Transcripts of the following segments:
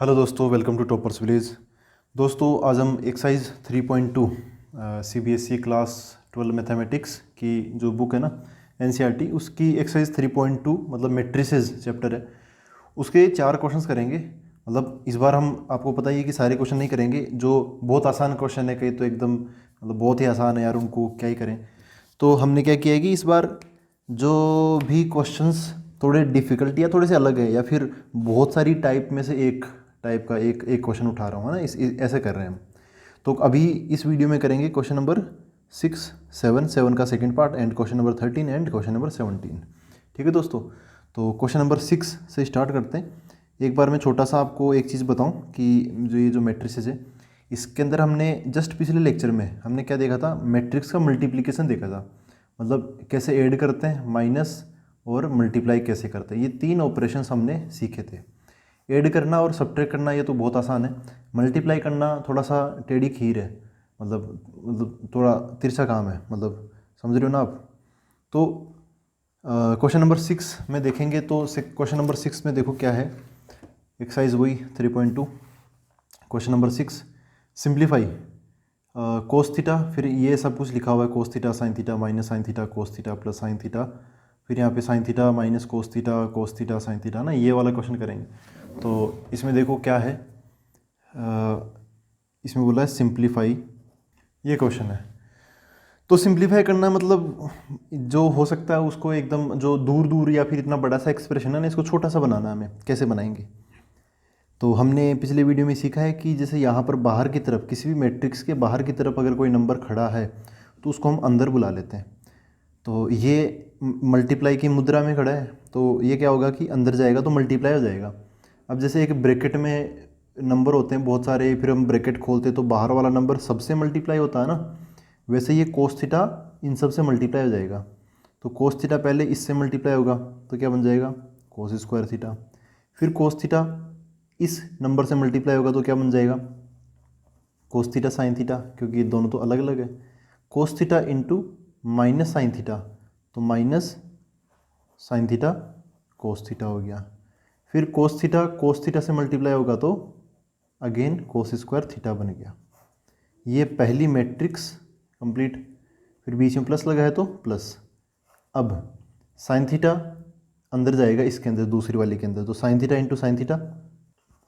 Hello दोस्तों, welcome to toppers village. दोस्तों आज हम एक्सरसाइज 3.2 सीबीएसई क्लास 12 मैथमेटिक्स की जो बुक है ना एनसीईआरटी, उसकी एक्सरसाइज 3.2 मतलब मैट्रिसेस चैप्टर है, उसके 4 क्वेश्चंस करेंगे। मतलब इस बार हम आपको पता ही है कि सारे क्वेश्चन नहीं करेंगे, जो बहुत आसान क्वेश्चन है कई तो एकदम मतलब बहुत ही आसान है यार, उनको क्या ही करें। तो हमने क्या किया है कि इस बार जो भी क्वेश्चंस थोड़े डिफ़िकल्ट या थोड़े से अलग है या फिर बहुत सारी टाइप में से एक टाइप का एक एक क्वेश्चन उठा रहा हूँ, है ना, ऐसे कर रहे हैं हम। तो अभी इस वीडियो में करेंगे क्वेश्चन नंबर 6, 7 का second part and question number 13 and question number 17। ठीक है दोस्तों, तो क्वेश्चन नंबर 6 से स्टार्ट करते हैं। एक बार मैं छोटा सा आपको एक चीज़ बताऊं कि जो मैट्रिसेस है, इसके अंदर हमने जस्ट पिछले लेक्चर में हमने क्या देखा था, मैट्रिक्स का मल्टीप्लिकेशन देखा था। मतलब कैसे ऐड करते हैं, माइनस और मल्टीप्लाई कैसे करते हैं, ये 3 ऑपरेशंस हमने सीखे थे। ऐड करना और सब्ट्रैक्ट करना ये तो बहुत आसान है, मल्टीप्लाई करना थोड़ा सा टेढ़ी खीर है, मतलब थोड़ा तिरछा काम है, मतलब समझ रहे हो ना आप। तो क्वेश्चन नंबर 6 में देखेंगे तो क्वेश्चन नंबर 6 में देखो क्या है, एक्सरसाइज वही 3.2। Question number 6, simplify cos theta, फिर ये सब कुछ लिखा हुआ है, cos theta sine theta minus sine theta cos theta plus sine theta, फिर यहाँ पे sine theta minus cos theta sine theta ना, ये वाला क्वेश्चन करेंगे। तो इसमें देखो क्या है, इसमें बोला है सिंप्लीफाई, ये क्वेश्चन है। तो सिंप्लीफाई करना मतलब जो हो सकता है उसको एकदम जो दूर दूर या फिर इतना बड़ा सा एक्सप्रेशन है ना, इसको छोटा सा बनाना है, हमें कैसे बनाएंगे। तो हमने पिछले वीडियो में सीखा है कि जैसे यहाँ पर बाहर की तरफ किसी भी मैट्रिक्स के बाहर की तरफ अगर कोई नंबर खड़ा है तो उसको हम अंदर बुला लेते हैं। तो ये मल्टीप्लाई की मुद्रा में खड़ा है, तो ये क्या होगा कि अंदर जाएगा तो मल्टीप्लाई हो जाएगा। अब जैसे एक ब्रैकेट में नंबर होते हैं बहुत सारे, फिर हम ब्रैकेट खोलते हैं तो बाहर वाला नंबर सबसे मल्टीप्लाई होता है ना, वैसे ये कोस थीटा इन सब से मल्टीप्लाई हो जाएगा। तो कोस थीटा पहले इससे मल्टीप्लाई होगा तो क्या बन जाएगा, कोस स्क्वायर थीटा। फिर कोस थीटा इस नंबर से मल्टीप्लाई होगा तो क्या बन जाएगा, कोस थीटा साइन थीटा, क्योंकि ये दोनों तो अलग अलग है। Cos theta into minus sine theta, तो minus sine theta cos theta हो गया। फिर कोस थीटा से मल्टीप्लाई होगा तो अगेन कोस स्क्वायर थीटा बन गया। ये पहली मैट्रिक्स कंप्लीट। फिर बीच में प्लस लगा है तो प्लस। अब साइन थीटा अंदर जाएगा इसके अंदर, दूसरी वाली के अंदर, तो sine theta into sine theta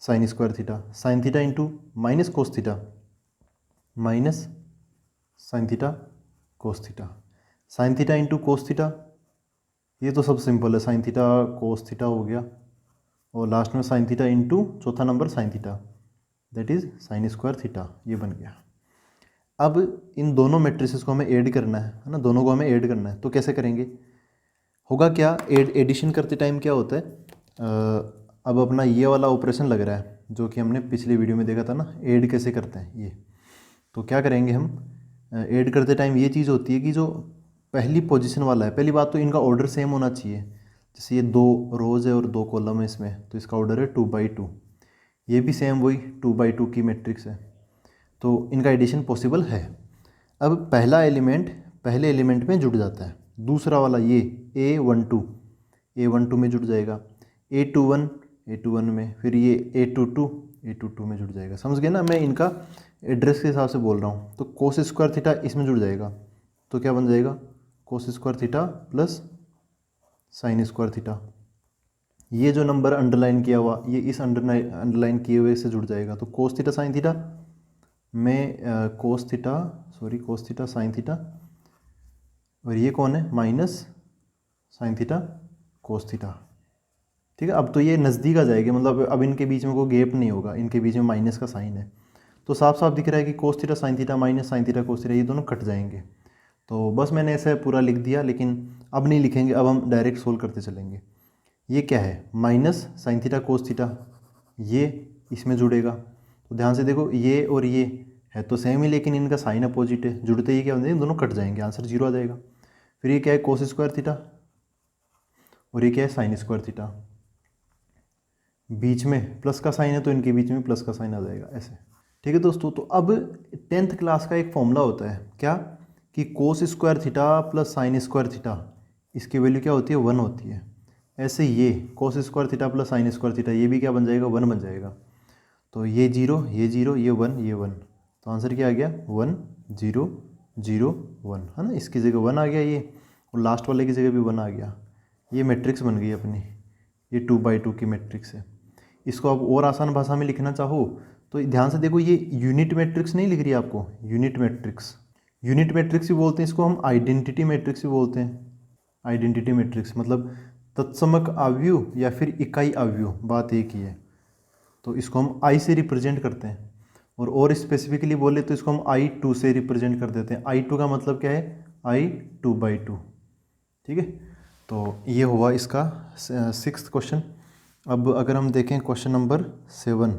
sine square theta, sine theta into minus cos theta minus sine theta cos theta, sine theta into cos theta, ये तो सब सिंपल है, साइन थीटा कोस थीटा हो गया। और लास्ट में साइन थीटा इंटू चौथा number sine theta, that is sine square theta, ये बन गया। अब इन दोनों मैट्रिसेस को हमें ऐड करना है ना, दोनों को हमें ऐड करना है, तो कैसे करेंगे, होगा क्या, एडिशन करते टाइम क्या होता है, अब अपना ये वाला ऑपरेशन लग रहा है जो कि हमने पिछले वीडियो में देखा था ना, ऐड कैसे करते हैं ये। तो क्या करेंगे हम, ऐड करते टाइम ये चीज़ होती है कि जो पहली पोजीशन वाला है, पहली बात तो इनका ऑर्डर सेम होना चाहिए। जैसे ये 2 रोज़ है और 2 कॉलम है इसमें, तो इसका ऑर्डर है 2/2। ये भी सेम वही 2/2 की मैट्रिक्स है, तो इनका एडिशन पॉसिबल है। अब पहला एलिमेंट पहले एलिमेंट में जुड़ जाता है, दूसरा वाला ये A12 में जुड़ जाएगा, A21 में, फिर ये A22 में जुड़ जाएगा। समझ गए ना, मैं इनका एड्रेस के हिसाब से बोल रहा हूँ। तो कोस स्क्वायर थीटा इसमें जुड़ जाएगा तो क्या बन जाएगा, cos square theta plus sine square theta. ये जो नंबर अंडरलाइन किया हुआ ये इस अंडरलाइन किए हुए से जुड़ जाएगा, तो कोस थीटा साइन थीटा में कोस थीटा साइन थीटा, और ये कौन है, minus sine theta cos theta. ठीक है, अब तो ये नज़दीक आ जाएगी, मतलब अब इनके बीच में कोई गैप नहीं होगा, इनके बीच में माइनस का साइन है, तो साफ साफ दिख रहा है कि cos theta sine theta minus sine theta cos theta ये दोनों कट जाएंगे। तो बस मैंने ऐसे पूरा लिख दिया, लेकिन अब नहीं लिखेंगे, अब हम डायरेक्ट सोल्व करते चलेंगे। ये क्या है, minus sine theta cos theta, ये इसमें जुड़ेगा। तो ध्यान से देखो, ये और ये है तो सेम ही, लेकिन इनका साइन अपोजिट है, जुड़ते ही क्या होंगे, दोनों कट जाएंगे, आंसर 0 आ जाएगा। फिर ये क्या है, कोस स्क्वायर थीटा, और ये क्या है, साइन स्क्वायर थीटा। बीच में प्लस का साइन है तो इनके बीच में प्लस का साइन आ जाएगा ऐसे। ठीक है दोस्तों, तो अब 10th क्लास का एक फॉर्मूला होता है क्या, कि cos square theta plus sine square theta, इसकी वैल्यू क्या होती है, 1 होती है। ऐसे ये cos square theta plus sine square theta, ये भी क्या बन जाएगा, 1 बन जाएगा। तो ये 0, ये 0, ये 1, ये 1, तो आंसर क्या आ गया 1 0 0 1, है ना। इसकी जगह 1 आ गया ये, और लास्ट वाले की जगह भी 1 आ गया। ये मैट्रिक्स बन गई अपनी, ये 2x2 की मैट्रिक्स है। इसको आप और आसान भाषा में लिखना चाहो तो ध्यान से देखो, ये यूनिट मैट्रिक्स नहीं लिख रही है आपको, यूनिट मैट्रिक्स, यूनिट मैट्रिक्स भी बोलते हैं इसको, हम आइडेंटिटी मैट्रिक्स भी बोलते हैं। आइडेंटिटी मैट्रिक्स मतलब तत्समक अवयव या फिर इकाई अवयव, बात एक ही है। तो इसको हम आई से रिप्रेजेंट करते हैं, और स्पेसिफिकली बोले तो इसको हम I2 से रिप्रेजेंट कर देते हैं। I2 का मतलब क्या है, I2/2, ठीक है। तो ये हुआ इसका 6th क्वेश्चन। अब अगर हम देखें क्वेश्चन नंबर 7,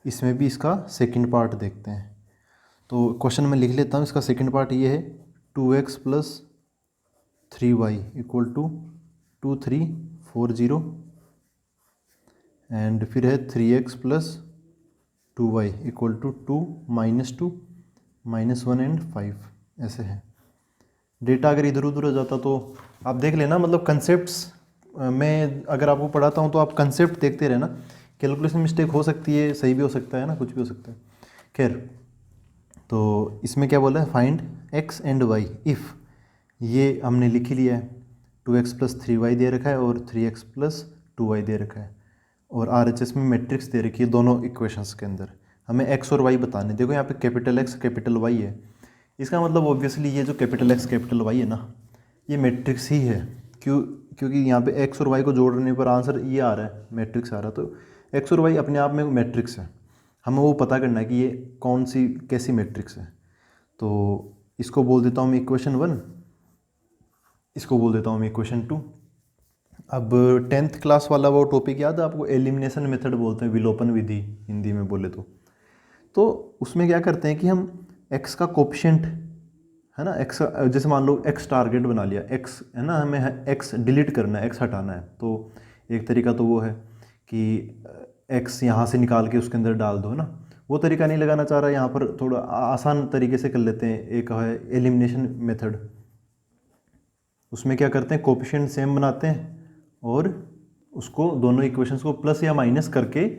इसमें भी इसका सेकंड पार्ट देखते हैं। तो क्वेश्चन में लिख लेता हूँ, इसका सेकंड पार्ट ये है 2x + 3y = 2 3 4 0, एंड फिर है 3x + 2y = 2 -2 -1 एंड 5, ऐसे है। डेटा अगर इधर उधर हो जाता तो आप देख लेना, मतलब कंसेप्ट्स में अगर आपको पढ़ाता हूँ तो आप कंसेप्ट देखते रहना। कैलकुलेशन मिस्टेक हो सकती है, सही भी हो सकता है ना, कुछ भी हो सकता है। खैर, तो इसमें क्या बोला है, find x and y if, ये हमने लिख ही लिया है। 2x + 3y दे रखा है और 3x + 2y दे रखा है, और RHS में मैट्रिक्स दे रखी है दोनों इक्वेशंस के अंदर। हमें x और y बताने, देखो यहाँ पे कैपिटल X कैपिटल Y है। इसका मतलब ऑब्वियसली ये जो कैपिटल X कैपिटल Y है ना, ये मैट्रिक्स ही है। क्योंकि यहाँ पे x और y को जोड़ने पर आंसर ये आ रहा है, मैट्रिक्स आ रहा है। तो x और y अपने आप में मैट्रिक्स है, हमें वो पता करना है कि ये कौन सी कैसी मैट्रिक्स है। तो इसको बोल देता हूँ मैं इक्वेशन 1, इसको बोल देता हूँ मैं इक्वेशन 2। अब 10th क्लास वाला वो टॉपिक याद है आपको, एलिमिनेशन मेथड बोलते हैं, विलोपन विधि हिंदी में बोले तो उसमें क्या करते हैं कि हम x का कोफिशिएंट है ना, x जैसे मान लो x टारगेट बना लिया, x है ना, हमें x डिलीट करना है, x हटाना है। तो एक तरीका तो वो है कि x यहाँ से निकाल के उसके अंदर डाल दो, है ना। वो तरीका नहीं लगाना चाह रहा, यहाँ पर थोड़ा आसान तरीके से कर लेते हैं। एक है एलिमिनेशन मेथड, उसमें क्या करते हैं, कोफिशिएंट सेम बनाते हैं और उसको दोनों इक्वेशंस को प्लस या माइनस करके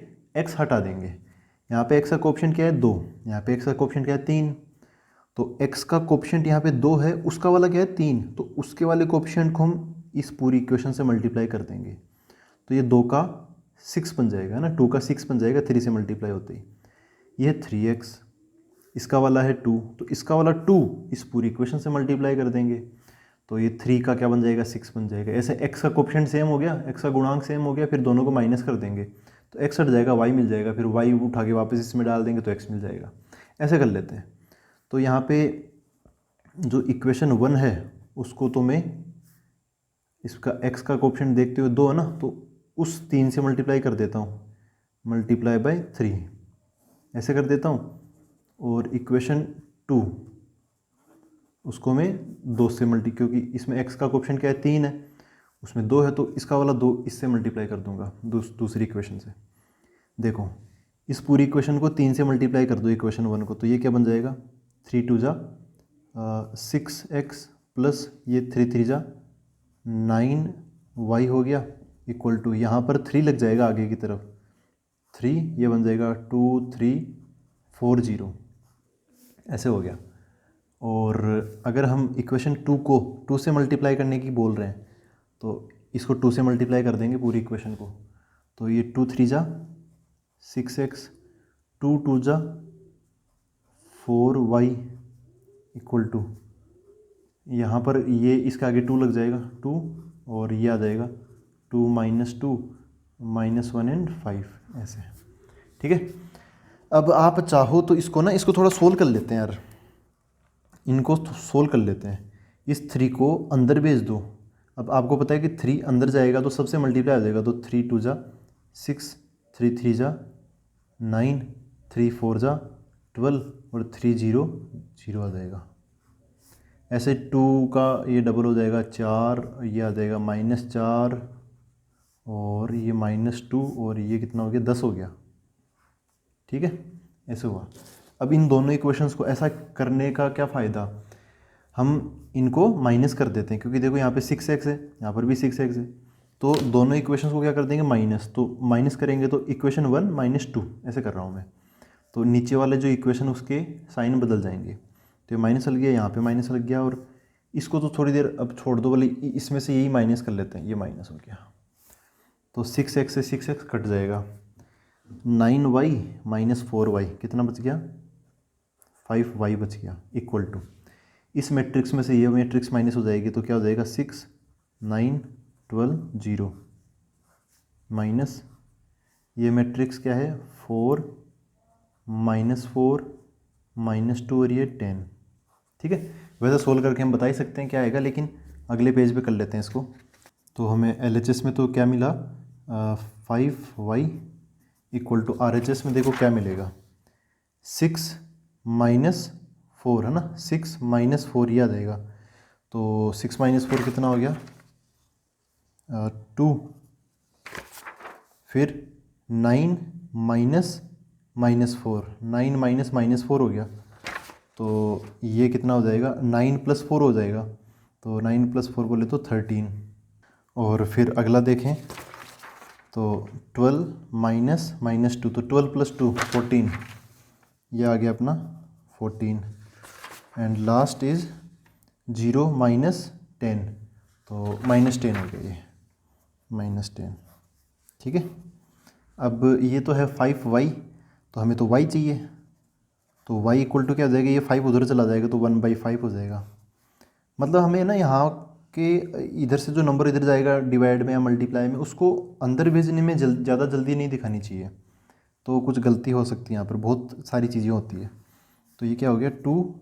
x हटा देंगे। यहाँ पे x का कोफिशिएंट क्या है 2, यहाँ पे x का कोफिशिएंट क्या है 3, तो x का कोफिशिएंट यहाँ पे 2 है, उसका वाला क्या है 3, तो उसके वाले कोफिशिएंट को हम इस पूरी इक्वेशन से मल्टीप्लाई कर देंगे। तो ये 2 का 6 बन जाएगा ना, 2 का 6 बन जाएगा 3 से मल्टीप्लाई होते ही। ये 3x, इसका वाला है 2, तो इसका वाला 2 इस पूरी इक्वेशन से मल्टीप्लाई कर देंगे। तो ये 3 का क्या बन जाएगा 6 बन जाएगा। ऐसे x का कोफिशिएंट सेम हो गया, x का गुणांक सेम हो गया, फिर दोनों को माइनस कर देंगे तो x हट जाएगा, y मिल जाएगा, फिर y उठा के वापस इसमें डाल देंगे तो x मिल जाएगा। ऐसे कर लेते हैं। तो यहाँ पे जो इक्वेशन 1 है उसको तो मैं इसका x का कोफिशिएंट देखते हुए 2 है ना, तो उस 3 से मल्टीप्लाई कर देता हूँ, मल्टीप्लाई बाय 3 ऐसे कर देता हूँ। और इक्वेशन 2 उसको मैं 2 से क्योंकि इसमें x का कोफिशिएंट क्या है 3 है, उसमें 2 है, तो इसका वाला 2 इससे मल्टीप्लाई कर दूंगा दूसरी इक्वेशन से। देखो इस पूरी इक्वेशन को 3 से मल्टीप्लाई कर दो इक्वेशन 1 को, तो ये क्या बन जाएगा 3 2 जा 6x प्लस ये 3 3 जा 9y हो गया, इक्वल टू यहाँ पर 3 लग जाएगा आगे की तरफ, 3 ये बन जाएगा 2 3 4 0, ऐसे हो गया। और अगर हम इक्वेशन 2 को 2 से मल्टीप्लाई करने की बोल रहे हैं तो इसको 2 से मल्टीप्लाई कर देंगे पूरी इक्वेशन को। तो ये 2 3 जा 6x, 2 2 जा 4y इक्वल टू, यहाँ पर ये इसके आगे 2 लग जाएगा 2, और ये आ जाएगा 2 -2 -1 एंड 5, ऐसे, ठीक है। अब आप चाहो तो इसको ना, इसको थोड़ा सोल्व कर लेते हैं यार, इनको सोल्व कर लेते हैं। इस 3 को अंदर भेज दो। अब आपको पता है कि 3 अंदर जाएगा तो सबसे मल्टीप्लाई आ जाएगा, तो 3 2 जा 6, 3 3 जा 9, 3 4 जा 12 और 3 0 0 आ जाएगा। ऐसे 2 का ये डबल हो जाएगा 4, ये आ जाएगा -4 और ये -2 और ये कितना हो गया 10 हो गया, ठीक है। ऐसे हुआ। अब इन दोनों इक्वेशंस को ऐसा करने का क्या फ़ायदा, हम इनको माइनस कर देते हैं, क्योंकि देखो यहाँ पे 6x है, यहाँ पर भी 6x है, तो दोनों इक्वेशंस को क्या कर देंगे माइनस, तो माइनस करेंगे तो इक्वेशन 1 -2 ऐसे कर रहा हूँ मैं। तो नीचे वाले जो इक्वेशन उसके साइन बदल जाएंगे। तो ये माइनस लग गया, यहाँ पे माइनस लग गया, और इसको तो थोड़ी देर अब छोड़ दो, वाले इसमें से यही माइनस कर लेते हैं, ये माइनस हो गया। तो 6x से 6x कट जाएगा, 9y माइनस 4y कितना बच गया, 5y बच गया, इक्वल टू इस मैट्रिक्स में से ये मैट्रिक्स माइनस हो जाएगी, तो क्या हो जाएगा 6 9 12 0 माइनस ये मैट्रिक्स क्या है 4 -4 -2 और ये 10। ठीक है, वैसे सोल्व करके हम बता ही सकते हैं क्या आएगा, लेकिन अगले पेज पे कर लेते हैं इसको। तो हमें LHS में तो क्या मिला 5y इक्वल टू RHS में देखो क्या मिलेगा 6 -4 है ना, 6 -4 ये आ जाएगा। तो 6 -4 कितना हो गया 2, फिर 9 -4 9 -4 हो गया, तो ये कितना हो जाएगा 9 + 4 हो जाएगा, तो 9 + 4 बोले तो 13। और फिर अगला देखें तो 12 -2, तो 12 + 2 14, ये आ गया अपना 14। एंड लास्ट इज़ 0 -10, तो -10 हो गया, ये -10। ठीक है, अब ये तो है 5y, तो हमें तो y चाहिए, तो y इक्वल टू क्या हो जाएगा, ये 5 उधर चला जाएगा तो 1/5 हो जाएगा। मतलब हमें ना यहाँ के इधर से जो नंबर इधर जाएगा डिवाइड में या मल्टीप्लाई में, उसको अंदर भेजने में ज़्यादा जल्दी नहीं दिखानी चाहिए, तो कुछ गलती हो सकती है यहाँ पर, बहुत सारी चीज़ें होती है। तो ये क्या हो गया 2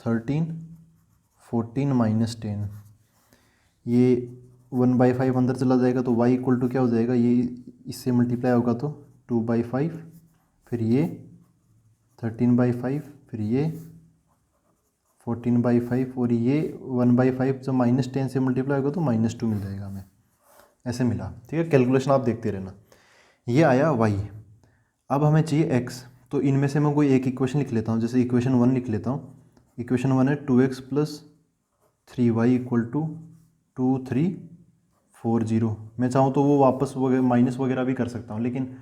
13 14 -10, ये 1/5 अंदर चला जाएगा, तो y इक्वल टू क्या हो जाएगा, ये इससे मल्टीप्लाई होगा तो 2/5, फिर ये 13/5, फिर ये 14/5, और ये 1/5 जब -10 से मल्टीप्लाई होगा तो -2 मिल जाएगा हमें, ऐसे मिला। ठीक है, कैलकुलेशन आप देखते रहना। ये आया y। अब हमें चाहिए x, तो इनमें से मैं कोई एक इक्वेशन लिख लेता हूँ, जैसे इक्वेशन 1 लिख लेता हूँ। इक्वेशन 1 है 2x + 3y इक्वल टू 2 3 4 0। मैं चाहूँ तो वो वापस माइनस वगैरह भी कर सकता हूँ, लेकिन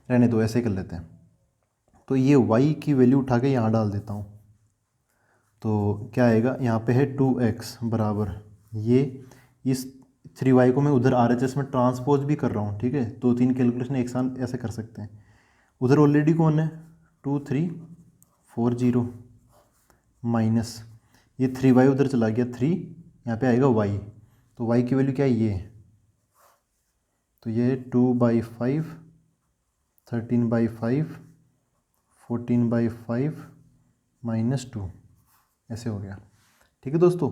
रहने दो, ऐसे कर लेते हैं। तो ये y की वैल्यू उठा के यहाँ डाल देता हूँ, तो क्या आएगा, यहाँ पे है 2x बराबर, ये इस 3y को मैं उधर RHS में ट्रांसपोज भी कर रहा हूँ। ठीक है, 2-3 कैलकुलेशन एक साथ ऐसे कर सकते हैं। उधर ऑलरेडी कौन है 2 3 4 0 माइनस ये 3y उधर चला गया 3, यहाँ पे आएगा y, तो y की वैल्यू क्या है ये, तो ये 2/5 13/5 14/5 -2 ऐसे हो गया। ठीक है दोस्तों,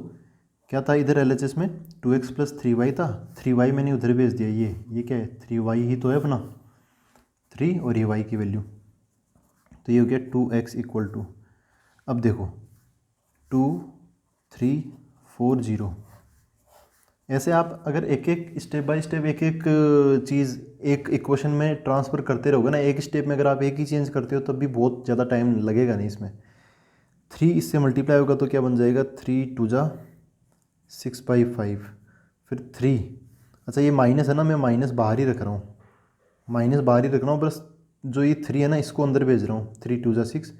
क्या था इधर LHS में 2x + 3y था, 3y मैंने उधर भेज दिया, ये क्या है 3y ही तो है अपना 3, और ये y की वैल्यू, तो ये हो गया 2x इक्वल टू, अब देखो 2 3 4 0, ऐसे आप अगर एक एक स्टेप बाय स्टेप एक एक चीज़ एक इक्वेशन में ट्रांसफ़र करते रहोगे ना, एक स्टेप में अगर आप एक ही चेंज करते हो तब भी बहुत ज़्यादा टाइम लगेगा नहीं इसमें। 3 इससे मल्टीप्लाई होगा तो क्या बन जाएगा 3 2 जा 6/5, फिर 3, अच्छा ये माइनस है ना, मैं माइनस बाहर ही रख रहा हूँ, माइनस बाहर ही रख रहा हूँ, बस जो ये 3 है ना इसको अंदर भेज रहा हूँ। 3 2 जा 6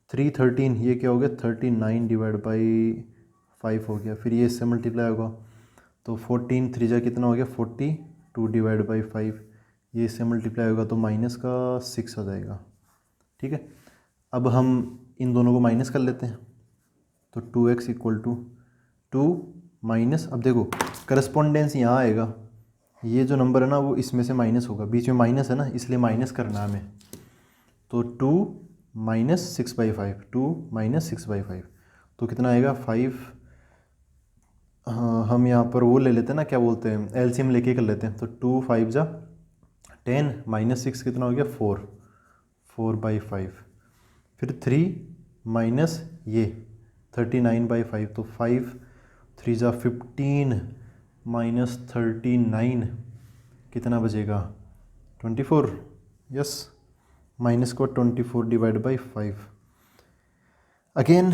3 13, ये क्या हो गया 39/5 हो गया, फिर ये इससे मल्टीप्लाई होगा तो 14 3 जा कितना हो गया 42/5, ये इससे मल्टीप्लाई होगा तो -6 आ जाएगा। ठीक है, अब हम इन दोनों को माइनस कर लेते हैं, तो 2x इक्वल टू 2 माइनस, अब देखो करस्पॉन्डेंस यहाँ आएगा, ये जो नंबर है ना वो इसमें से माइनस होगा, बीच में माइनस है ना इसलिए माइनस करना है हमें, तो 2 -6/5 2 -6/5, तो कितना आएगा 5। हाँ, हम यहाँ पर वो ले लेते हैं ना, क्या बोलते हैं एलसीएम लेके कर लेते हैं, तो 2 5 जा 10 -6 कितना हो गया 4/5, फिर 3 माइनस ये 39/5, तो 5 3 जा 15 -39 कितना बचेगा 24, यस, माइनस को 24/5, अगेन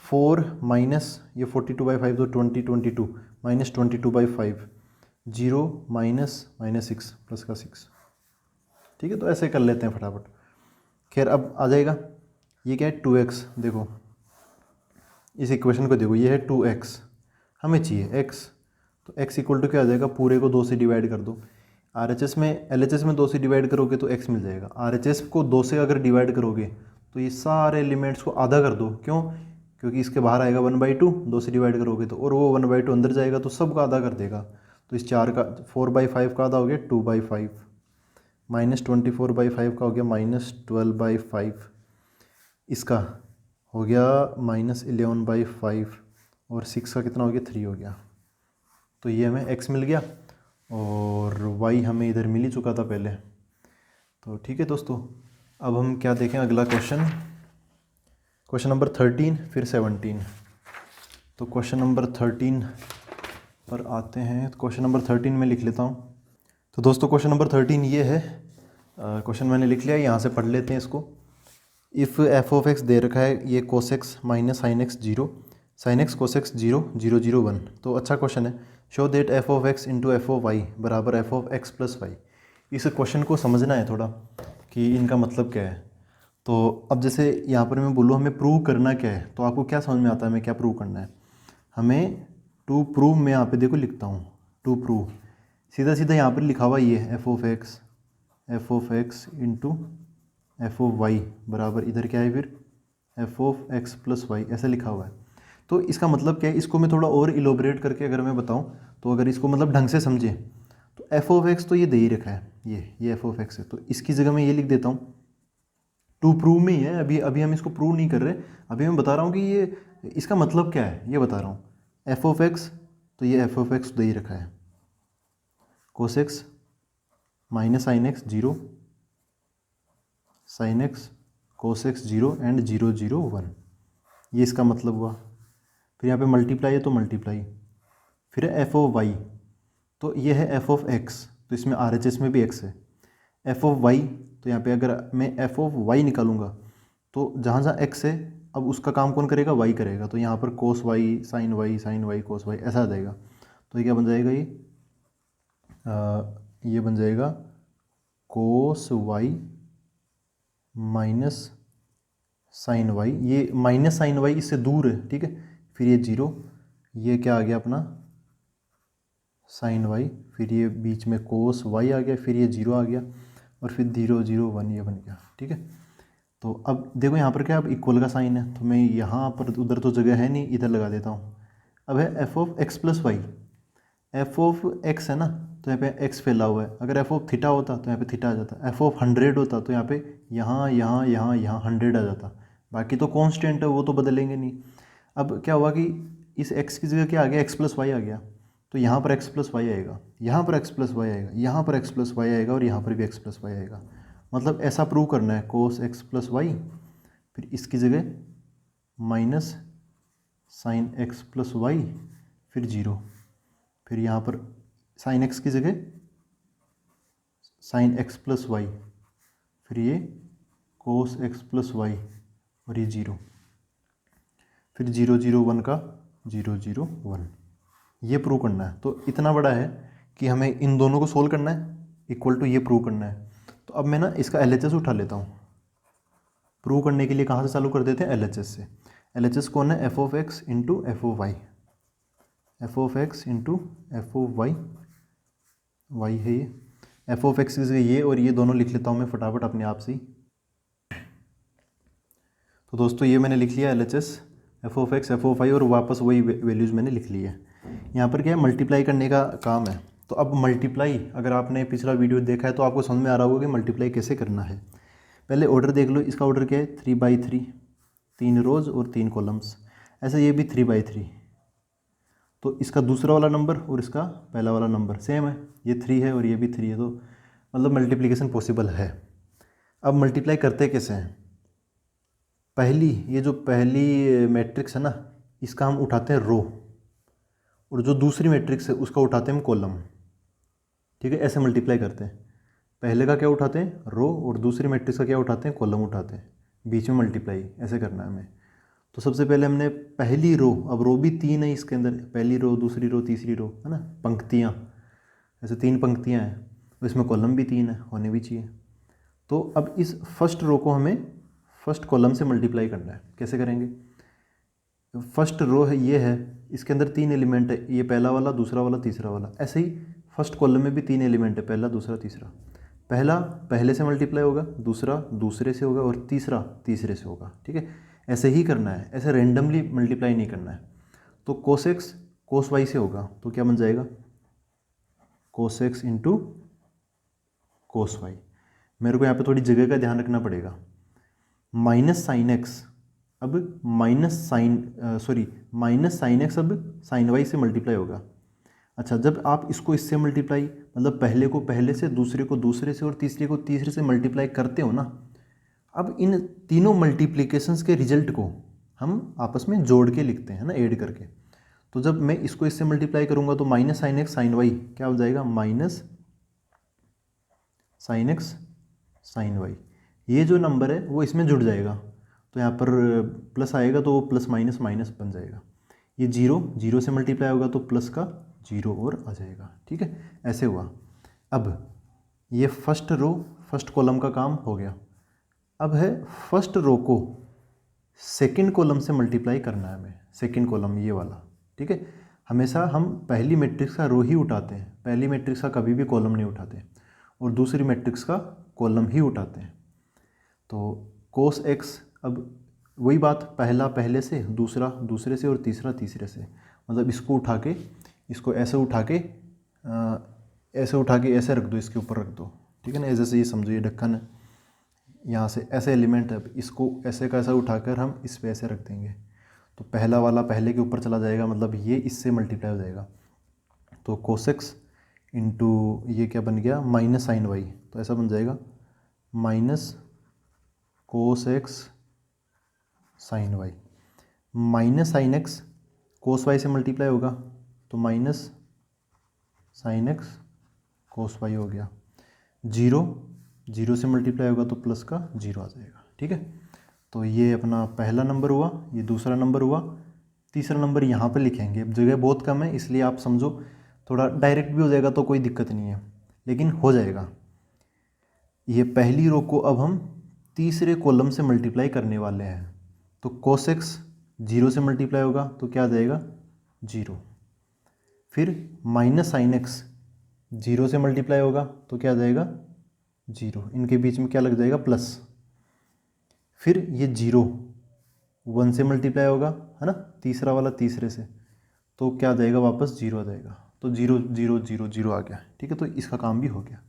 4 माइनस ये 42/5 तो 22 -22/5 0 -6 प्लस का 6। ठीक है, तो ऐसे कर लेते हैं फटाफट। खैर अब आ जाएगा, ये क्या है 2x, देखो इस इक्वेशन को देखो, ये है 2x, हमें चाहिए x, तो x इक्वल टू क्या आ जाएगा, पूरे को 2 से डिवाइड कर दो। RHS में LHS में 2 से डिवाइड करोगे तो x मिल जाएगा। RHS को 2 से अगर डिवाइड करोगे तो ये सारे एलिमेंट्स को आधा कर दो, क्यों, क्योंकि इसके बाहर आएगा 1/2, 2 से डिवाइड करोगे तो, और वो 1/2 अंदर जाएगा तो सबका आधा कर देगा। तो इस 4 का 4/5 का आधा हो गया 2/5, -24/5 का हो गया -12/5, इसका हो गया -11/5, और 6 का कितना हो गया 3 हो गया। तो ये हमें x मिल गया और y हमें इधर मिल ही चुका था पहले। तो ठीक है दोस्तों, अब हम क्या देखें अगला क्वेश्चन नंबर 13 फिर 17। तो क्वेश्चन नंबर 13 पर आते हैं। तो क्वेश्चन नंबर 13 में लिख लेता हूँ। तो दोस्तों क्वेश्चन नंबर 13 ये है, क्वेश्चन मैंने लिख लिया, यहाँ से पढ़ लेते हैं इसको। इफ़ एफ ऑफ एक्स दे रखा है ये cos x minus sine x 0, sine x cos x 0 0 0 1। तो अच्छा क्वेश्चन है। Show that f of x into f of y बराबर f of x plus y. इस क्वेश्चन को समझना है थोड़ा कि इनका मतलब क्या है। तो अब जैसे यहाँ पर मैं बोलूँ हमें प्रूव करना क्या है, तो आपको क्या समझ में आता है हमें क्या प्रूव करना है। हमें टू प्रूव, मैं यहाँ पे देखो लिखता हूँ टू प्रूव, सीधा सीधा यहाँ पर लिखा हुआ ये f of x into f of y बराबर इधर क्या है फिर f of x plus y, ऐसा लिखा हुआ है। तो इसका मतलब क्या है, इसको मैं थोड़ा और इलोबरेट करके अगर मैं बताऊं, तो अगर इसको मतलब ढंग से समझे तो एफ ऑफ एक्स तो ये दे ही रखा है, ये एफ ऑफ एक्स है, तो इसकी जगह मैं ये लिख देता हूँ। टू प्रूव में ही है, अभी अभी हम इसको प्रूव नहीं कर रहे, अभी मैं बता रहा हूँ कि ये इसका मतलब क्या है, ये बता रहा हूँ। एफ ऑफ एक्स, तो ये एफ ऑफ एक्स दे ही रखा है, cos x minus sine x 0, sign x cos x 0 and 0 0 1, ये इसका मतलब हुआ। फिर यहाँ पे मल्टीप्लाई है तो मल्टीप्लाई, फिर है एफ ऑफ वाई, तो ये है एफ ऑफ एक्स, तो इसमें RHS में भी एक्स है। एफ ऑफ वाई, तो यहाँ पे अगर मैं एफ ऑफ वाई निकालूंगा तो जहाँ जहाँ एक्स है अब उसका काम कौन करेगा, वाई करेगा, तो यहाँ पर कोस वाई साइन वाई कोस वाई ऐसा आ जाएगा। तो ये क्या बन जाएगा, ये बन जाएगा कोस वाई माइनस साइन वाई, ये माइनस साइन वाई इससे दूर है, ठीक है। फिर ये 0, ये क्या आ गया अपना साइन वाई, फिर ये बीच में कोस वाई आ गया, फिर ये 0 आ गया, और फिर 0 0 1 ये बन गया, ठीक है। तो अब देखो यहाँ पर क्या, अब इक्वल का साइन है, तो मैं यहाँ पर, उधर तो जगह है नहीं, इधर लगा देता हूँ। अब है f of x plus y, f of x है ना, तो यहाँ पे एक्स फैला हुआ है। अगर एफ ऑफ थीटा होता तो यहाँ पे थीटा आ जाता, एफ ऑफ 100 होता तो यहाँ पे यहाँ 100 आ जाता। बाकी तो कांस्टेंट है, वो तो बदलेंगे नहीं। अब क्या हुआ कि इस x की जगह क्या आ गया, x प्लस वाई आ गया, तो यहाँ पर x प्लस वाई आएगा, यहाँ पर x प्लस वाई आएगा, यहाँ पर x प्लस वाई आएगा, और यहाँ पर भी x प्लस वाई आएगा। मतलब ऐसा प्रूव करना है, कोस x प्लस वाई, फिर इसकी जगह minus sine x plus y, फिर 0, फिर यहाँ पर साइन x की जगह साइन x प्लस वाई, फिर ये कोस x प्लस वाई, और ये 0, फिर 0 0 1 का 0 0 1, ये प्रूव करना है। तो इतना बड़ा है कि हमें इन दोनों को सोल्व करना है, इक्वल टू ये प्रूव करना है। तो अब मैं ना इसका LHS उठा लेता हूँ। प्रूव करने के लिए कहाँ से चालू कर देते हैं, LHS से। LHS कौन है, f of x into f of y, f of x into f of y, y है ये, एफ ऑफ एक्स की जगह ये, और ये दोनों लिख लेता हूँ मैं फटाफट अपने आप से ही। तो दोस्तों ये मैंने लिख लिया LHS, f of x f of y, और वापस वही वैल्यूज़ मैंने लिख ली है। यहाँ पर क्या है, मल्टीप्लाई करने का काम है। तो अब मल्टीप्लाई, अगर आपने पिछला वीडियो देखा है तो आपको समझ में आ रहा होगा कि मल्टीप्लाई कैसे करना है। पहले ऑर्डर देख लो, इसका ऑर्डर क्या है 3/3, 3 रोज़ और 3 कॉलम्स। ऐसे ये भी 3/3, तो इसका दूसरा वाला नंबर और इसका पहला वाला नंबर सेम है, ये 3 है और ये भी 3 है, तो मतलब मल्टीप्लिकेशन पॉसिबल है। अब मल्टीप्लाई करते कैसे हैं, ये जो पहली मैट्रिक्स है ना, इसका हम उठाते हैं रो, और जो दूसरी मैट्रिक्स है उसका उठाते हैं हम कॉलम, ठीक है। ऐसे मल्टीप्लाई करते हैं, पहले का क्या उठाते हैं रो, और दूसरी मैट्रिक्स का क्या उठाते हैं कॉलम उठाते हैं, बीच में मल्टीप्लाई ऐसे करना है हमें। तो सबसे पहले हमने पहली रो, अब रो भी 3 है इसके अंदर, पहली रो दूसरी रो तीसरी रो है ना, पंक्तियाँ, ऐसे 3 पंक्तियाँ हैं, तो इसमें कॉलम भी 3 है, होने भी चाहिए। तो अब इस फर्स्ट रो को हमें फर्स्ट कॉलम से मल्टीप्लाई करना है। कैसे करेंगे? फर्स्ट रो है, ये है, इसके अंदर 3 एलिमेंट है, ये पहला वाला, दूसरा वाला, तीसरा वाला। ऐसे ही फर्स्ट कॉलम में भी 3 एलिमेंट है, पहला, दूसरा, तीसरा। पहला पहले से मल्टीप्लाई होगा, दूसरा दूसरे से होगा और तीसरा तीसरे से होगा। ठीक है, ऐसे ही करना है, ऐसे रेंडमली मल्टीप्लाई नहीं करना है। तो कोस एक्स कोस वाई से होगा तो क्या बन जाएगा? Cos x into cos y. मेरे को यहाँ पे थोड़ी जगह का ध्यान रखना पड़ेगा। माइनस साइन एक्स अब माइनस साइन एक्स अब साइन वाई से मल्टीप्लाई होगा। अच्छा, जब आप इसको इससे मल्टीप्लाई, मतलब पहले को पहले से, दूसरे को दूसरे से और तीसरे को तीसरे से मल्टीप्लाई करते हो ना, अब इन तीनों मल्टीप्लिकेशंस के रिजल्ट को हम आपस में जोड़ के लिखते हैं ना, ऐड करके। तो जब मैं इसको इससे मल्टीप्लाई करूंगा तो minus sine x sine y क्या हो जाएगा? Minus sine x sine y. ये जो नंबर है वो इसमें जुड़ जाएगा, तो यहाँ पर प्लस आएगा तो वो प्लस माइनस माइनस बन जाएगा। ये जीरो जीरो से मल्टीप्लाई होगा तो प्लस का जीरो और आ जाएगा। ठीक है, ऐसे हुआ। अब ये फर्स्ट रो फर्स्ट कॉलम का काम हो गया। अब है फर्स्ट रो को सेकंड कॉलम से मल्टीप्लाई करना है हमें, सेकंड कॉलम ये वाला। ठीक है, हमेशा हम पहली मैट्रिक्स का रो ही उठाते हैं, पहली मैट्रिक्स का कभी भी कॉलम नहीं उठाते, और दूसरी मैट्रिक्स का कॉलम ही उठाते हैं। तो कोस एक्स, अब वही बात, पहला पहले से, दूसरा दूसरे से और तीसरा तीसरे से। मतलब इसको उठा के, इसको ऐसे उठा के ऐसे रख दो, इसके ऊपर रख दो। ठीक है ना, जैसे ये समझो ये ढक्कन है, यहाँ से ऐसे एलिमेंट है, इसको ऐसे का ऐसा उठाकर हम इस पे ऐसे रख देंगे तो पहला वाला पहले के ऊपर चला जाएगा, मतलब ये इससे मल्टीप्लाई हो जाएगा। तो कोसेक्स इंटू ये क्या बन गया? Minus sine y. तो ऐसा बन जाएगा minus cos x sine y. Minus sine x cos y से मल्टीप्लाई होगा तो minus sine x cos y हो गया। जीरो जीरो से मल्टीप्लाई होगा तो प्लस का जीरो आ जाएगा। ठीक है, तो ये अपना पहला नंबर हुआ, ये दूसरा नंबर हुआ, तीसरा नंबर यहाँ पे लिखेंगे। अब जगह बहुत कम है इसलिए आप समझो, थोड़ा डायरेक्ट भी हो जाएगा तो कोई दिक्कत नहीं है, लेकिन हो जाएगा। ये पहली रो को अब हम तीसरे कॉलम से मल्टीप्लाई करने वाले हैं। तो कोस एक्स जीरो से मल्टीप्लाई होगा तो क्या आ जाएगा? जीरो। फिर माइनस साइन एक्स जीरो से मल्टीप्लाई होगा तो क्या आ जाएगा? जीरो। इनके बीच में क्या लग जाएगा? प्लस। फिर ये जीरो 1 से मल्टीप्लाई होगा, है ना, तीसरा वाला तीसरे से, तो क्या आ जाएगा? वापस जीरो आ जाएगा। तो जीरो जीरो जीरो जीरो आ गया। ठीक है, तो इसका काम भी हो गया।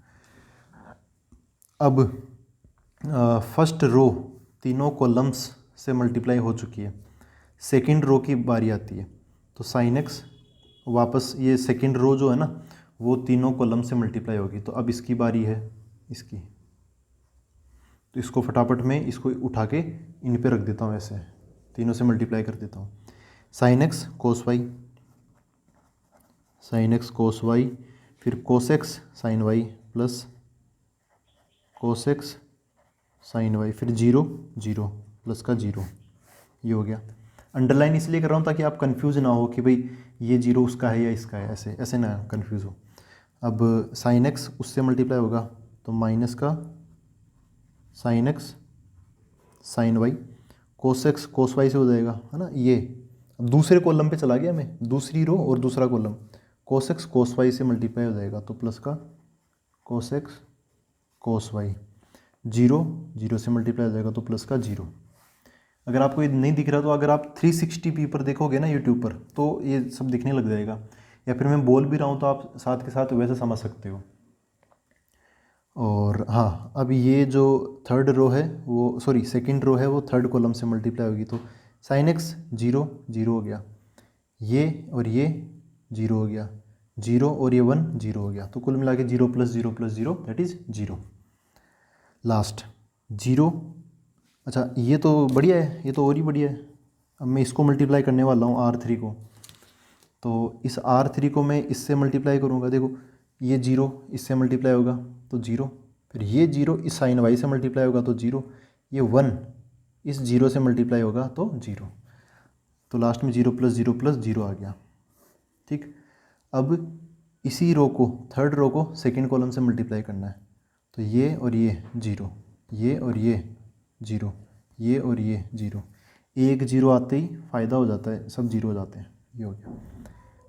अब फर्स्ट रो तीनों कॉलम्स से मल्टीप्लाई हो चुकी है, सेकंड रो की बारी आती है। तो साइन एक्स वापस, ये सेकंड रो जो है ना वो तीनों कॉलम से मल्टीप्लाई होगी। तो अब इसकी बारी है, इसकी, तो इसको फटाफट में इसको उठा के इन पे रख देता हूँ, ऐसे तीनों से मल्टीप्लाई कर देता हूँ। Sine x cos y, sine x cos y, फिर cos x sine y plus cos x sine y, फिर जीरो जीरो प्लस का जीरो, ये हो गया। अंडरलाइन इसलिए कर रहा हूँ ताकि आप कंफ्यूज ना हो कि भाई ये जीरो उसका है या इसका है, ऐसे ऐसे ना कंफ्यूज हो। अब साइन एक्स उससे मल्टीप्लाई होगा तो माइनस का sine x sine y, cos x cos y से हो जाएगा, है ना। ये अब दूसरे कॉलम पे चला गया मैं, दूसरी रो और दूसरा कॉलम, कोस एक्स कोस वाई से मल्टीप्लाई हो जाएगा तो प्लस का कोस x cos Y, zero zero से मल्टीप्लाई हो जाएगा तो प्लस का जीरो। अगर आपको ये नहीं दिख रहा तो अगर आप 360p पर देखोगे ना यूट्यूब पर तो ये सब दिखने लग जाएगा, या फिर मैं बोल भी रहा हूँ तो आप साथ के साथ वैसे समझ सकते हो। और हाँ, अब ये जो थर्ड रो है वो, सॉरी सेकंड रो है वो थर्ड कॉलम से मल्टीप्लाई होगी। तो साइन एक्स जीरो जीरो हो गया, ये और ये जीरो हो गया, जीरो और ये 1 जीरो हो गया, तो कुल मिला के zero plus zero that is zero. Last zero. अच्छा, ये तो बढ़िया है, ये तो और ही बढ़िया है। अब मैं इसको मल्टीप्लाई करने वाला हूँ R3 को, तो इस R3 को मैं इससे मल्टीप्लाई करूँगा। देखो ये जीरो इससे मल्टीप्लाई होगा तो जीरो, फिर ये जीरो इस साइन वाई से मल्टीप्लाई होगा तो जीरो, ये 1 इस जीरो से मल्टीप्लाई होगा तो जीरो, तो लास्ट में जीरो प्लस जीरो आ गया। ठीक, अब इसी रो को, थर्ड रो को सेकंड कॉलम से मल्टीप्लाई करना है। तो ये और ये जीरो, ये और ये जीरो, ये और ये जीरो, एक जीरो आते ही फ़ायदा हो जाता है, सब जीरो हो जाते हैं। ये हो गया।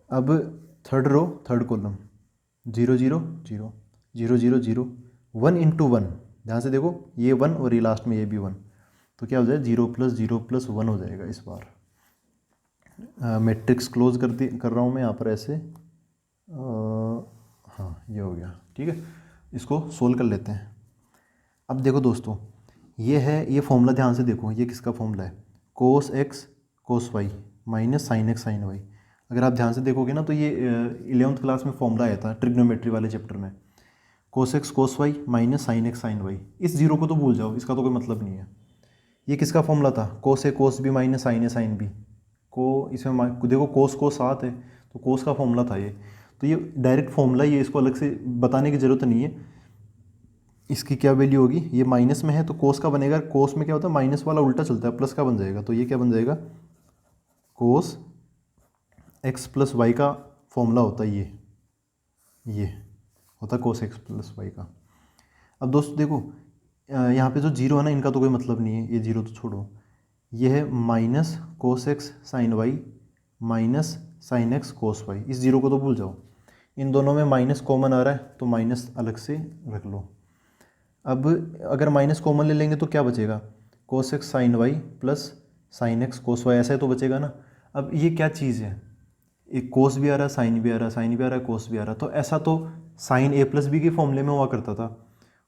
अब third row third column, zero zero zero zero zero zero, one into one, ध्यान से देखो ये वन और ये लास्ट में ये भी वन, तो क्या हो जाए जीरो प्लस वन हो जाएगा इस बार। मैट्रिक्स क्लोज कर रहा हूँ मैं यहाँ पर ऐसे। हाँ ये हो गया, ठीक है। इसको सोल्व कर लेते हैं। अब देखो दोस्तों, ये है, ये फॉर्मूला ध्यान से देखो, ये किसका फॉर्मूला है, cos x cos y minus sine x sine y. अगर आप ध्यान से देखोगे ना तो ये 11th क्लास में फॉर्मूला आया था ट्रिग्नोमेट्री वाले चैप्टर में, cos x cos y minus sine x sine y. इस जीरो को तो भूल जाओ, इसका तो कोई मतलब नहीं है। ये किसका फॉर्मूला था, कोस ए कोस बी माइनस साइन ए साइन बी को, इसमें देखो कोस को साथ है तो कोस का फॉर्मूला था ये, तो ये डायरेक्ट फॉर्मूला, ये इसको अलग से बताने की ज़रूरत नहीं है। इसकी क्या वैल्यू होगी, ये माइनस में है तो कोस का बनेगा, कोस में क्या होता है माइनस वाला उल्टा चलता है, प्लस का बन जाएगा, तो ये क्या बन जाएगा, कोस एक्स प्लस वाई का फॉर्मूला होता है ये होता है कोस एक्स प्लस वाई का। अब दोस्तों देखो, यहाँ पे जो जीरो है ना, इनका तो कोई मतलब नहीं है, ये जीरो तो छोड़ो, ये है minus cos x sine y minus sine x cos y, इस जीरो को तो भूल जाओ। इन दोनों में माइनस कॉमन आ रहा है तो माइनस अलग से रख लो। अब अगर माइनस कॉमन ले लेंगे तो क्या बचेगा, cos x sine y plus sine x cos y, ऐसा ही तो बचेगा ना। अब ये क्या चीज़ है, एक कोस भी आ रहा है, साइन भी आ रहा है, साइन भी आ रहा है, कोस भी आ रहा है, तो ऐसा तो साइन ए प्लस बी के फॉर्मूले में हुआ करता था,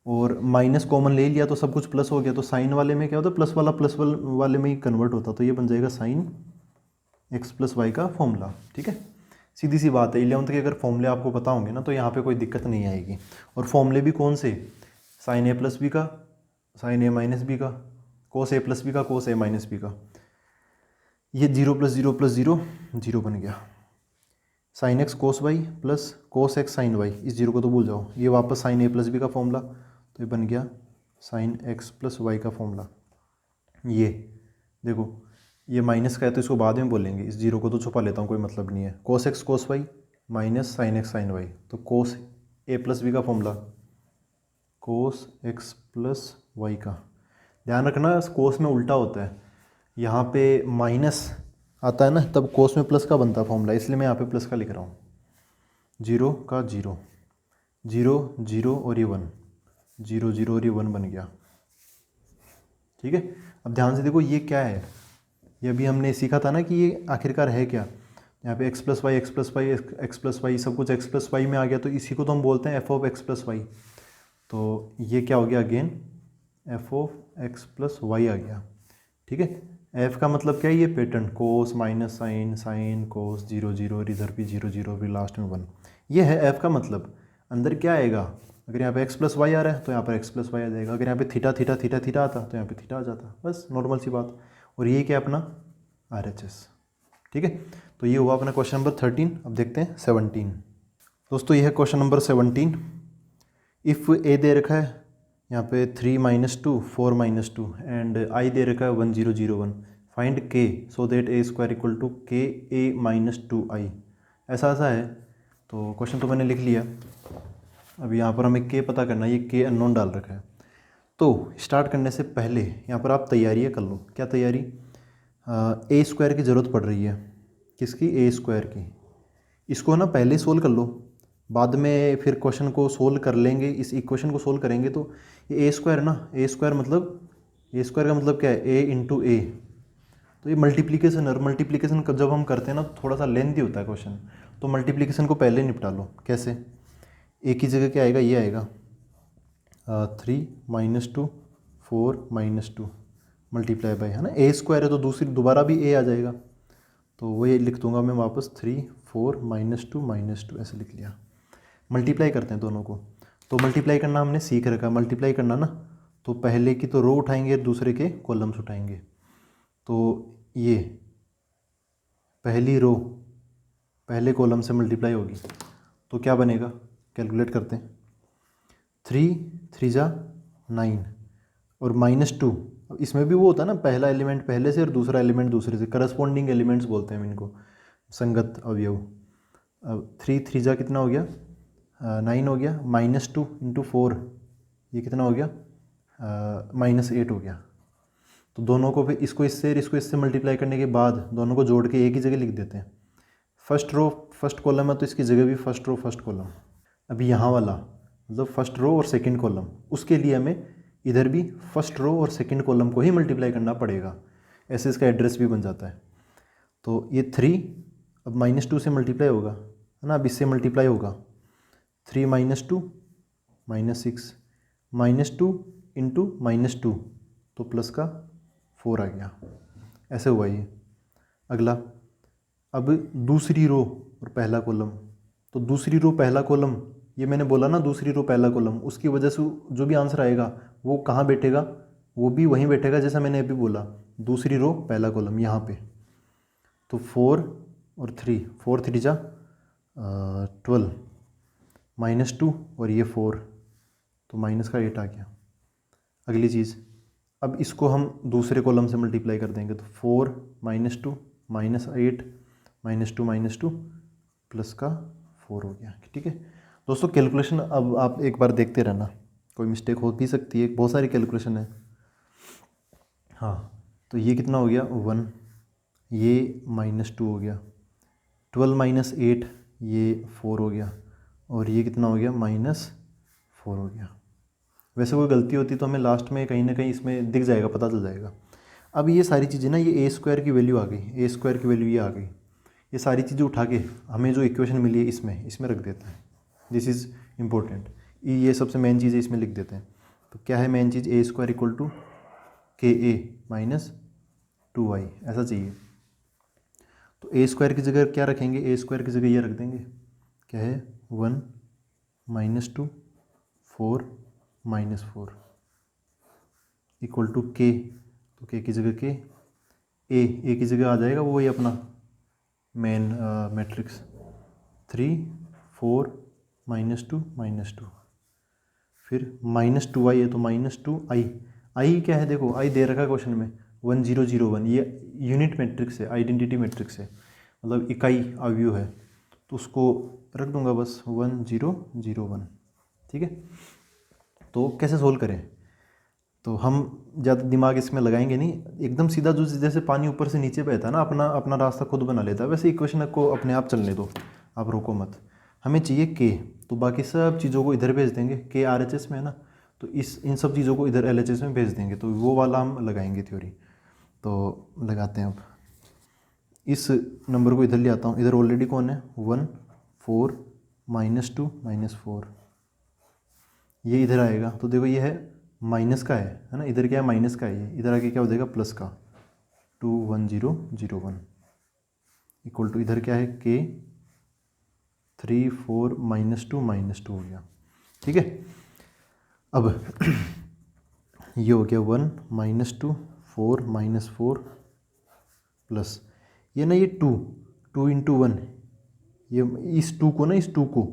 और माइनस कॉमन ले लिया तो सब कुछ प्लस हो गया, तो साइन वाले में क्या होता है, प्लस वाले में ही कन्वर्ट होता, तो ये बन जाएगा साइन एक्स प्लस वाई का फॉर्मूला, ठीक है। सीधी सी बात है, 11th के अगर फॉर्मूले आपको पता होंगे ना तो यहाँ पे कोई दिक्कत नहीं आएगी। और फॉर्मूले भी कौन से, साइन ए प्लस बी का, साइन ए माइनस बी का, कोस ए प्लस बी का, कोस ए माइनस बी का। ये zero plus zero plus zero, zero बन गया। Sine x cos y plus cos x sine y, इस जीरो को तो भूल जाओ, ये वापस साइन ए प्लस बी का फॉर्मूला, तो ये बन गया साइन एक्स प्लस वाई का फॉर्मूला। ये देखो, ये माइनस का है तो इसको बाद में बोलेंगे, इस जीरो को तो छुपा लेता हूँ, कोई मतलब नहीं है। Cos x cos y minus sine x sine y, तो कोस ए प्लस बी का formula cos x plus y का। ध्यान रखना कोस में उल्टा होता है, यहाँ पे माइनस आता है ना तब कोस में प्लस का बनता है फॉर्मूला, इसलिए मैं यहाँ पे प्लस का लिख रहा हूँ। जीरो का जीरो, जीरो जीरो और ये वन, जीरो जीरो और ये वन बन गया, ठीक है। अब ध्यान से देखो ये क्या है, ये अभी हमने सीखा था ना कि ये आखिरकार है क्या। यहाँ पे x plus y x plus y x plus y, सब कुछ एक्स प्लस वाई में आ गया, तो इसी को तो हम बोलते हैं f of x plus y. तो ये क्या हो गया, again f of x plus y आ गया, ठीक है। एफ का मतलब क्या है, ये pattern cos minus sine sine cos, zero zero, इधर भी जीरो जीरो, फिर लास्ट में वन, ये है एफ का मतलब। अंदर क्या आएगा, अगर यहाँ पे एक्स प्लस वाई आ रहा है तो यहाँ पर एक्स प्लस वाई आ जाएगा, अगर यहाँ पे थीटा थीटा थीटा थीटा आता तो यहाँ पे थीटा आ जाता, बस नॉर्मल सी बात। और ये क्या अपना RHS, ठीक है। तो ये हुआ अपना क्वेश्चन नंबर 13। अब देखते हैं 17। दोस्तों ये है क्वेश्चन नंबर 17। इफ़ ए दे रखा है यहाँ पे 3 - 2 4 - 2 एंड आई दे रखा है 1001, find k so that A square equal to k A -2i, ऐसा ऐसा है। तो क्वेश्चन तो मैंने लिख लिया, अब यहाँ पर हमें के पता करना है, ये के अननोन डाल रखा है। तो स्टार्ट करने से पहले यहाँ पर आप तैयारियाँ कर लो। क्या तैयारी, ए स्क्वायर की ज़रूरत पड़ रही है, किसकी, ए स्क्वायर की। इसको ना पहले सोल्व कर लो, बाद में फिर क्वेश्चन को सोल्व कर लेंगे, इस इक्वेशन को सोल्व करेंगे। तो ये ए स्क्वायर ना, ए स्क्वायर का मतलब क्या है, ए इंटू ए। तो ये मल्टीप्लिकेशन है, और मल्टीप्लिकेशन जब हम करते हैं ना तो थोड़ा सा लेंथी होता है क्वेश्चन, तो मल्टीप्लिकेशन को पहले निपटा लो। कैसे, ए की जगह क्या आएगा, ये आएगा 3 - 2 4 - 2 मल्टीप्लाई बाई, है ना, ए स्क्वायर है तो दूसरी दोबारा भी ए आ जाएगा, तो वही लिख दूंगा मैं वापस 3 4 - 2 -2 ऐसे लिख लिया। मल्टीप्लाई करते हैं दोनों को, तो मल्टीप्लाई करना हमने सीख रखा, मल्टीप्लाई करना ना, तो पहले की तो रो उठाएंगे, दूसरे के कॉलम्स उठाएंगे। तो ये पहली रो पहले कॉलम से मल्टीप्लाई होगी, तो क्या बनेगा, कैलकुलेट करते हैं। 3 3 जा 9 और -2, इसमें भी वो होता है ना, पहला एलिमेंट पहले से और दूसरा एलिमेंट दूसरे से, करस्पॉन्डिंग एलिमेंट्स बोलते हैं हम इनको, संगत अवयव। अब 3 3 जा कितना हो गया, 9 हो गया, -2 × 4 ये कितना हो गया, -8 हो गया। तो दोनों को फिर इसको इससे मल्टीप्लाई करने के बाद दोनों को जोड़ के एक ही जगह लिख देते हैं। फर्स्ट रो फर्स्ट कॉलम है तो इसकी जगह भी फर्स्ट रो फर्स्ट कॉलम। अभी यहाँ वाला मतलब फर्स्ट रो और सेकंड कॉलम, उसके लिए हमें इधर भी फर्स्ट रो और सेकंड कॉलम को ही मल्टीप्लाई करना पड़ेगा, ऐसे इसका एड्रेस भी बन जाता है। तो ये 3 अब -2 से मल्टीप्लाई होगा, है ना, अब इससे मल्टीप्लाई होगा 3 - 2 -6 -2 इंटू -2 तो प्लस का 4 आ गया, ऐसे हुआ ये। अगला अब दूसरी रो और पहला कॉलम, तो दूसरी रो पहला कॉलम, ये मैंने बोला ना दूसरी रो पहला कॉलम, उसकी वजह से जो भी आंसर आएगा वो कहाँ बैठेगा, वो भी वहीं बैठेगा जैसा मैंने अभी बोला, दूसरी रो पहला कॉलम यहाँ पे। तो 4 और 3, 4 3 जा 12 -2 और ये 4 तो माइनस का 8 आ गया। अगली चीज़, अब इसको हम दूसरे कॉलम से मल्टीप्लाई कर देंगे तो 4 -2 -8 -2 प्लस का 4 हो गया। ठीक है दोस्तों, कैलकुलेशन अब आप एक बार देखते रहना, कोई मिस्टेक हो भी सकती है, बहुत सारी कैलकुलेशन है। हाँ तो ये कितना हो गया 1, ये -2 हो गया, 12 - 8 ये 4 हो गया, और ये कितना हो गया -4 हो गया। वैसे कोई गलती होती तो हमें लास्ट में कहीं ना कहीं इसमें दिख जाएगा, पता चल जाएगा। अब ये सारी चीज़ें ना, ये a² की वैल्यू आ गई, a² की वैल्यू ये आ गई, ये सारी चीज़ें उठा के हमें जो इक्वेशन मिली है इसमें रख देते हैं। दिस इज़ इम्पोर्टेंट, ये सबसे मेन चीज़ है, इसमें लिख देते हैं। तो क्या है मेन चीज़, a² = ka - 2i ऐसा चाहिए। तो a² की जगह क्या रखेंगे, a² की जगह ये रख देंगे, क्या है 1 -2 4 -4 = k, तो k की जगह k, a की जगह आ जाएगा वो ही अपना मेन मैट्रिक्स 3 4 -2 -2, फिर -2i है तो -2i, i क्या है देखो, i दे रखा है क्वेश्चन में 1 0 0 1, ये यूनिट मैट्रिक्स है, आइडेंटिटी मैट्रिक्स है, मतलब इकाई अवयव है, तो उसको रख दूंगा बस 1 0 0 1। ठीक है, तो कैसे सोल्व करें, तो हम ज़्यादा दिमाग इसमें लगाएंगे नहीं, एकदम सीधा जो जैसे पानी ऊपर से नीचे बहता है ना, अपना अपना रास्ता खुद बना लेता है, वैसे इक्वेशन को अपने आप चलने दो, आप रोको मत। हमें चाहिए के, तो बाकी सब चीज़ों को इधर भेज देंगे, के RHS में है ना, तो इन सब चीज़ों को इधर LHS में भेज देंगे, तो वो वाला हम लगाएंगे थ्योरी। तो लगाते हैं, अब इस नंबर को इधर ले आता हूँ, इधर ऑलरेडी कौन है 1 4 -2 -4, ये इधर आएगा, तो देखो ये है माइनस का है ना, इधर क्या है माइनस का है, ये इधर आके क्या हो जाएगा प्लस का 2 1 0 0 1 इक्वल टू इधर क्या है k 3 4 -2 -2 हो गया। ठीक है, अब ये हो गया 1 -2 4 -4 प्लस ये ना, ये 2 × 1, ये इस 2 को ना, इस 2 को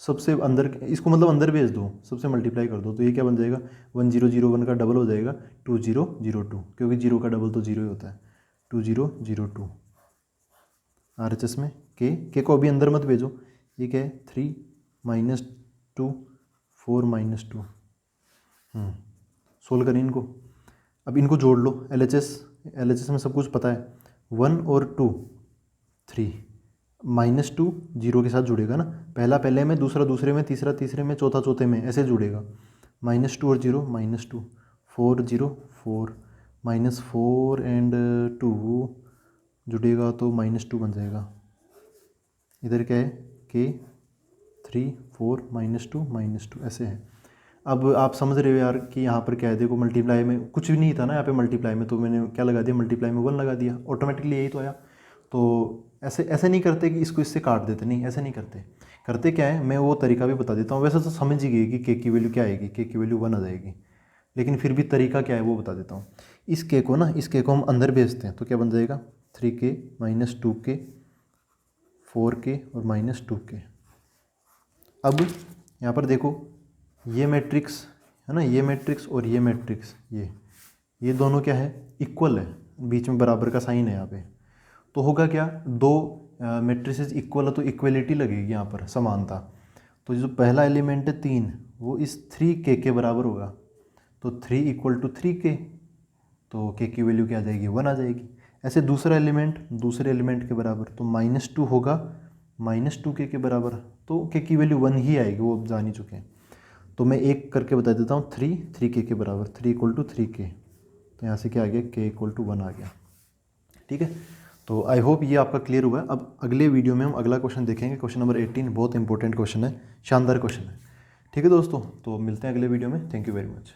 सबसे अंदर, इसको मतलब अंदर भेज दो, सबसे मल्टीप्लाई कर दो, तो ये क्या बन जाएगा 1 0 0 1 का डबल हो जाएगा 2 0 0 2, क्योंकि 0 का डबल तो 0 ही होता है, 2 0 0 2 RHS में के को अभी अंदर मत भेजो, ये क्या है 3 -2 4 -2। सोल्व करें इनको, अब इनको जोड़ लो, LHS में सब कुछ पता है, 1 और 2 3, -2 0 के साथ जुड़ेगा ना, पहला पहले में, दूसरा दूसरे में, तीसरा तीसरे में, चौथा चौथे में, ऐसे जुड़ेगा, -2 और 0 -2 4 0 4 -4 एंड 2 जुड़ेगा तो -2 बन जाएगा। इधर क्या है k 3 4 -2 -2 ऐसे है। अब आप समझ रहे हो यार कि यहाँ पर क्या है, देखो मल्टीप्लाई में कुछ भी नहीं था ना, यहाँ पे मल्टीप्लाई में तो मैंने क्या लगा दिया, मल्टीप्लाई में 1 लगा दिया, ऑटोमेटिकली यही तो आया। तो ऐसे नहीं करते कि इसको इससे काट देते, नहीं ऐसे नहीं करते, करते क्या है, मैं वो तरीका भी बता देता हूँ। वैसे तो समझ ही गई कि k की वैल्यू क्या आएगी, k की वैल्यू 1 आ जाएगी, लेकिन फिर भी तरीका क्या है वो बता देता हूँ। इस k को ना, इस k को हम अंदर भेजते हैं तो क्या बन जाएगा 3k -2k 4k और -2k। अब यहाँ पर देखो ये मैट्रिक्स है ना, ये मैट्रिक्स और ये मैट्रिक्स, ये दोनों क्या है इक्वल है, बीच में बराबर का साइन है यहाँ पे, तो होगा क्या, दो मैट्रिसेस इक्वल है तो इक्वलिटी लगेगी यहाँ पर, समानता। तो जो पहला एलिमेंट है 3, वो इस 3k के बराबर होगा, तो 3 = 3k, तो के की वैल्यू क्या आ जाएगी, 1 आ जाएगी। ऐसे दूसरे एलिमेंट के बराबर, तो -2 होगा -2 के बराबर, तो के की वैल्यू 1 ही आएगी, वो अब जान ही चुके हैं। तो मैं एक करके बता देता हूँ, 3 के बराबर, 3 = 3 के, तो यहाँ से क्या आ गया, के = 1 आ गया। ठीक है, तो आई होप ये आपका क्लियर हुआ है। अब अगले वीडियो में हम अगला क्वेश्चन देखेंगे, क्वेश्चन नंबर 18, बहुत इंपॉर्टेंट क्वेश्चन है, शानदार क्वेश्चन है। ठीक है दोस्तों, तो मिलते हैं अगले वीडियो में। Thank you very much.